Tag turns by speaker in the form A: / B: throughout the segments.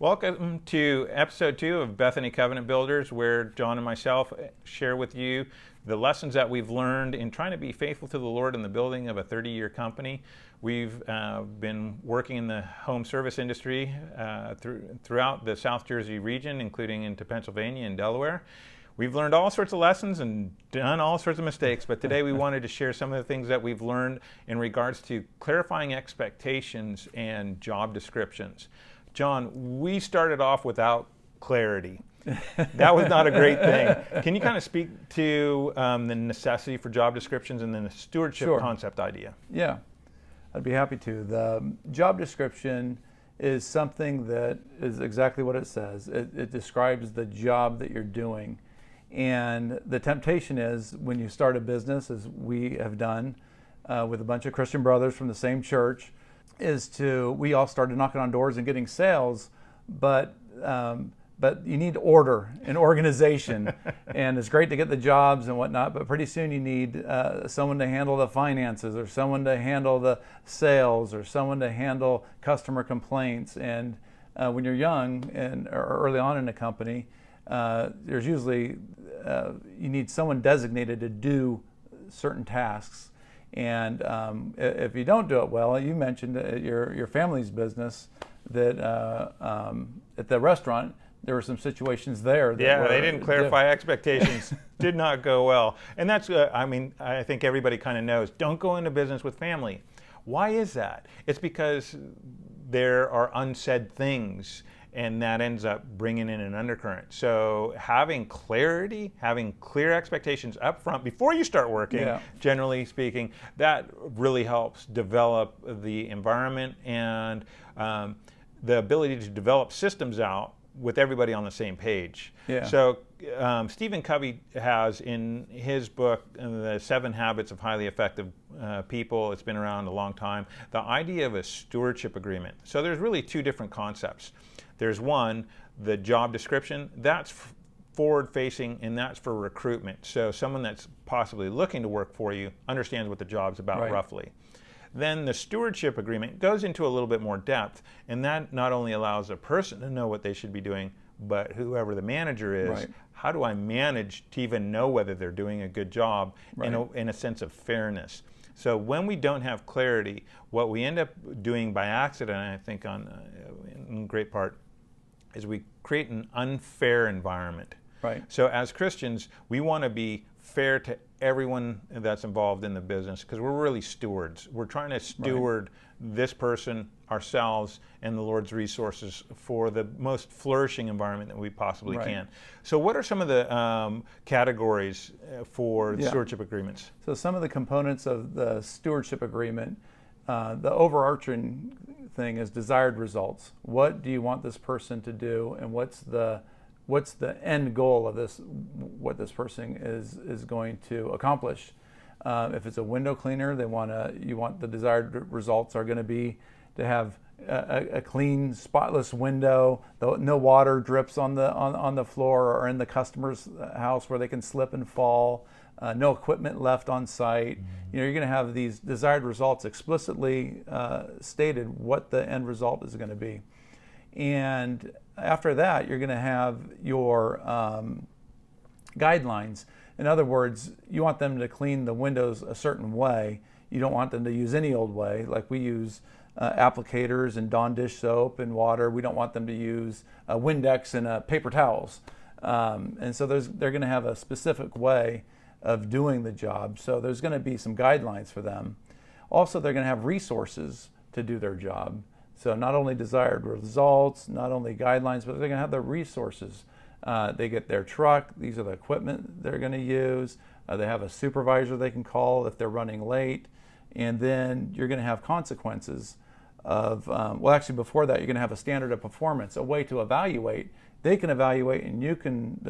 A: Welcome to episode 2 of Bethany Covenant Builders, where John and myself share with you the lessons that we've learned in trying to be faithful to the Lord in the building of a 30-year company. We've been working in the home service industry throughout the South Jersey region, including into Pennsylvania and Delaware. We've learned all sorts of lessons and done all sorts of mistakes, but today we wanted to share some of the things that we've learned in regards to clarifying expectations and job descriptions. John, we started off without clarity. That was not a great thing. Can you kind of speak to the necessity for job descriptions and then the stewardship concept idea?
B: Yeah, I'd be happy to. The job description is something that is exactly what it says. It describes the job that you're doing. And the temptation is when you start a business, as we have done with a bunch of Christian brothers from the same church, we all started knocking on doors and getting sales, but you need order and organization. And it's great to get the jobs and whatnot, but pretty soon you need someone to handle the finances, or someone to handle the sales, or someone to handle customer complaints. And when you're young and or early on in a company, there's usually you need someone designated to do certain tasks. And if you don't do it well, you mentioned your family's business that at the restaurant, there were some situations there.
A: That they didn't clarify expectations, did not go well. And that's, I think everybody kind of knows, don't go into business with family. Why is that? It's because there are unsaid things, and that ends up bringing in an undercurrent. So having clarity, having clear expectations up front before you start working, generally speaking, that really helps develop the environment and the ability to develop systems out with everybody on the same page.
B: Yeah.
A: So Stephen Covey has in his book, The 7 Habits of Highly Effective People, it's been around a long time, the idea of a stewardship agreement. So there's really 2 different concepts. There's one, the job description, that's forward-facing, and that's for recruitment. So someone that's possibly looking to work for you understands what the job's about roughly. Then the stewardship agreement goes into a little bit more depth, and that not only allows a person to know what they should be doing, but whoever the manager is, how do I manage to even know whether they're doing a good job in a sense of fairness? So when we don't have clarity, what we end up doing by accident, I think in great part, is we create an unfair environment.
B: Right.
A: So as Christians, we want to be fair to everyone that's involved in the business because we're really stewards. We're trying to steward this person, ourselves, and the Lord's resources for the most flourishing environment that we possibly can. So what are some of the categories for stewardship agreements?
B: So some of the components of the stewardship agreement, the overarching thing is desired results. What do you want this person to do, and what's the end goal of this? What this person is going to accomplish? If it's a window cleaner, you want the desired results are going to be to have a clean, spotless window. No water drips on the floor or in the customer's house where they can slip and fall. No equipment left on site. You're going to have these desired results explicitly stated what the end result is going to be. And after that, you're going to have your guidelines. In other words, you want them to clean the windows a certain way. You don't want them to use any old way, like we use applicators and Dawn dish soap and water. We don't want them to use Windex and paper towels. And so they're going to have a specific way of doing the job. So there's going to be some guidelines for them. Also, they're going to have resources to do their job. So not only desired results, not only guidelines, but they're going to have the resources. They get their truck. These are the equipment they're going to use. They have a supervisor they can call if they're running late. And then you're going to have consequences of, actually before that, you're going to have a standard of performance, a way to evaluate. They can evaluate, and you can,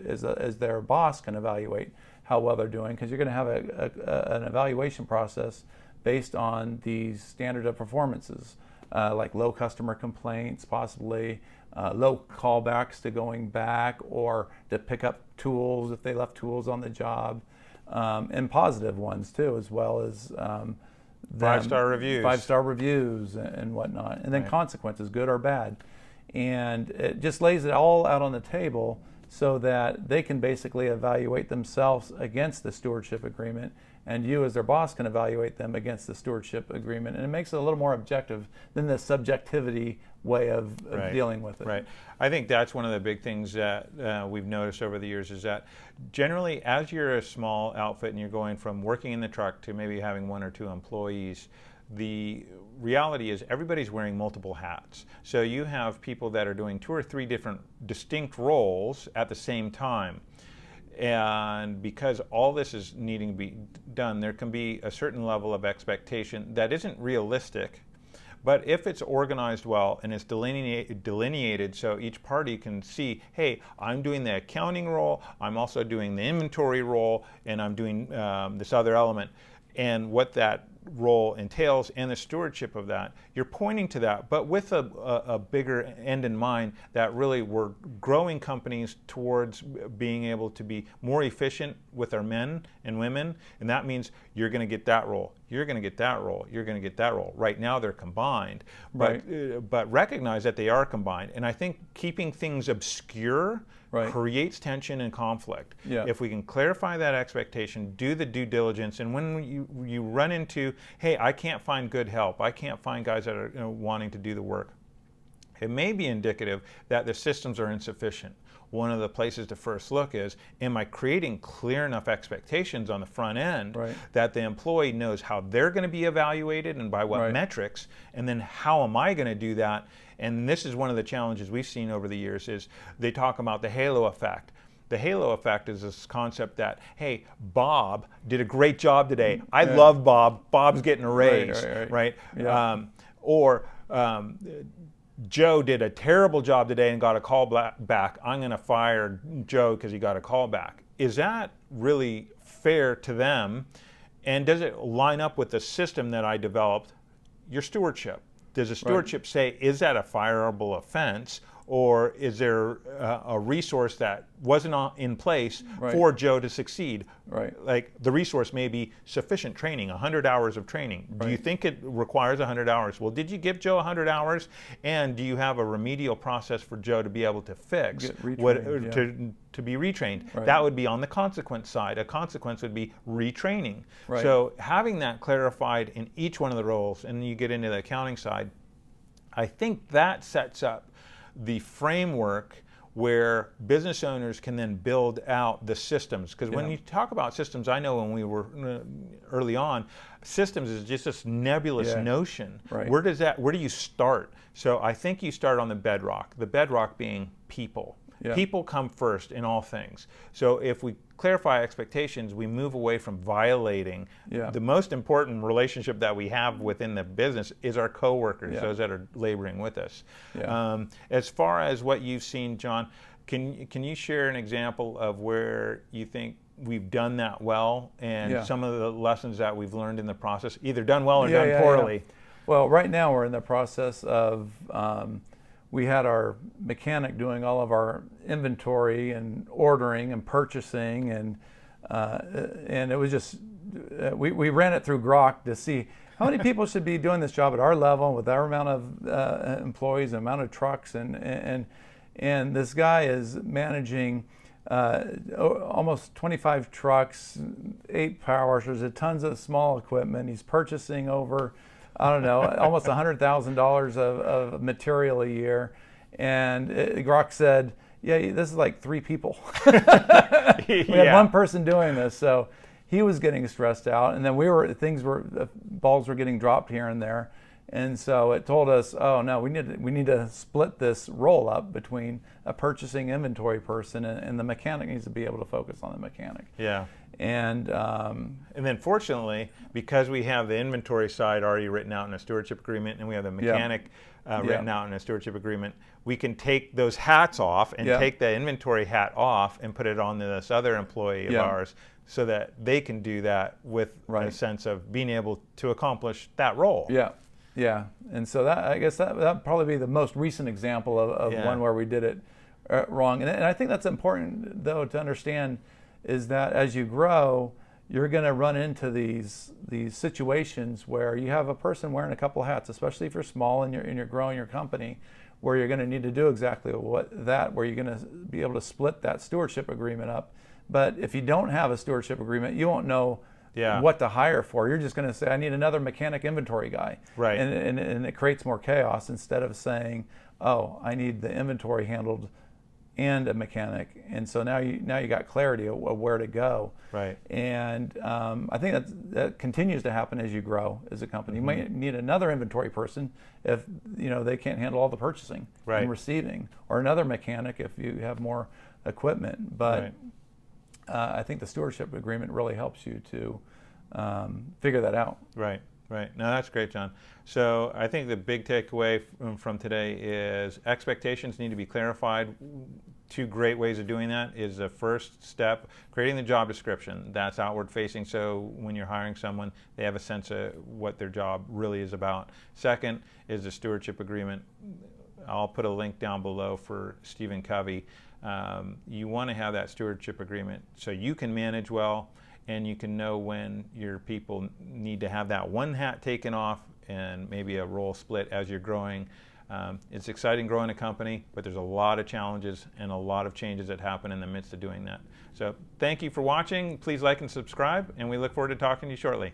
B: as their boss, can evaluate how well they're doing, because you're going to have an evaluation process based on these standard of performances, like low customer complaints, possibly low callbacks to going back, or to pick up tools if they left tools on the job, and positive ones too, as well as
A: 5-star reviews.
B: 5-star reviews and whatnot. And then consequences, good or bad. and it just lays it all out on the table so that they can basically evaluate themselves against the stewardship agreement, and you as their boss can evaluate them against the stewardship agreement. And it makes it a little more objective than the subjectivity way of dealing with it.
A: Right. I think that's one of the big things that we've noticed over the years is that generally as you're a small outfit and you're going from working in the truck to maybe having 1 or 2 employees, the reality is everybody's wearing multiple hats. So you have people that are doing 2 or 3 different distinct roles at the same time. And because all this is needing to be done, there can be a certain level of expectation that isn't realistic. But if it's organized well and it's delineated so each party can see, hey, I'm doing the accounting role, I'm also doing the inventory role, and I'm doing this other element, and what that role entails and the stewardship of that, you're pointing to that, but with a bigger end in mind that really we're growing companies towards being able to be more efficient with our men and women, and that means you're going to get that role, you're going to get that role, you're going to get that role. Right now they're combined, but recognize that they are combined, and I think keeping things obscure creates tension and conflict. If we can clarify that expectation, do the due diligence, and when you run into, hey, I can't find good help, I can't find guys that are wanting to do the work, it may be indicative that the systems are insufficient. One of the places to first look is, am I creating clear enough expectations on the front end that the employee knows how they're going to be evaluated and by what metrics, and then how am I going to do that? And this is one of the challenges we've seen over the years is they talk about the halo effect. The halo effect is this concept that, hey, Bob did a great job today. I love Bob. Bob's getting a raise, right? Or Joe did a terrible job today and got a call back. I'm going to fire Joe because he got a call back. Is that really fair to them? And does it line up with the system that I developed, your stewardship? Does the stewardship say, is that a fireable offense? Or is there a resource that wasn't in place for Joe to succeed? Like the resource may be sufficient training, 100 hours of training. Do you think it requires 100 hours? Well, did you give Joe 100 hours? And do you have a remedial process for Joe to be able to fix, to be retrained? That would be on the consequence side. A consequence would be retraining. So having that clarified in each one of the roles, and you get into the accounting side, I think that sets up the framework where business owners can then build out the systems. Because when you talk about systems, I know when we were early on, systems is just this nebulous notion. Where do you start? So I think you start on the bedrock being people. People come first in all things. So if we clarify expectations, we move away from violating. The most important relationship that we have within the business is our coworkers, those that are laboring with us. As far as what you've seen, John, can you share an example of where you think we've done that well and some of the lessons that we've learned in the process, either done well or done poorly?
B: Well, right now we're in the process of we had our mechanic doing all of our inventory and ordering and purchasing, and it was just we ran it through Grok to see how many people should be doing this job at our level with our amount of employees, amount of trucks, and this guy is managing almost 25 trucks, 8 power washers, tons of small equipment. He's purchasing over, I don't know, almost $100,000 of material a year. And Grok said, this is like 3 people. We had one person doing this. So he was getting stressed out. And then balls were getting dropped here and there. And so it told us, oh no, we need to split this roll up between a purchasing inventory person and the mechanic needs to be able to focus on the mechanic. And
A: then fortunately, because we have the inventory side already written out in a stewardship agreement, and we have the mechanic written out in a stewardship agreement, we can take those hats off and take the inventory hat off and put it on this other employee of ours, so that they can do that with a sense of being able to accomplish that role.
B: And so I guess that'd probably be the most recent example of one where we did it wrong. And I think that's important, though, to understand, is that as you grow, you're going to run into these situations where you have a person wearing a couple hats, especially if you're small and you're growing your company, where you're going to need to do exactly where you're going to be able to split that stewardship agreement up. But if you don't have a stewardship agreement, you won't know what to hire for. You're just going to say, I need another mechanic inventory guy.
A: Right.
B: And it creates more chaos instead of saying, oh, I need the inventory handled and a mechanic. And so now you got clarity of where to go.
A: Right.
B: And I think that continues to happen as you grow as a company. You might need another inventory person if they can't handle all the purchasing and receiving, or another mechanic if you have more equipment. But I think the stewardship agreement really helps you to figure that out.
A: Right. Right. No, that's great, John. So I think the big takeaway from today is expectations need to be clarified. Two great ways of doing that is the first step, creating the job description. That's outward facing, so when you're hiring someone, they have a sense of what their job really is about. Second is the stewardship agreement. I'll put a link down below for Stephen Covey. You want to have that stewardship agreement so you can manage well, and you can know when your people need to have that one hat taken off and maybe a role split as you're growing. It's exciting growing a company, but there's a lot of challenges and a lot of changes that happen in the midst of doing that. So thank you for watching. Please like and subscribe, and we look forward to talking to you shortly.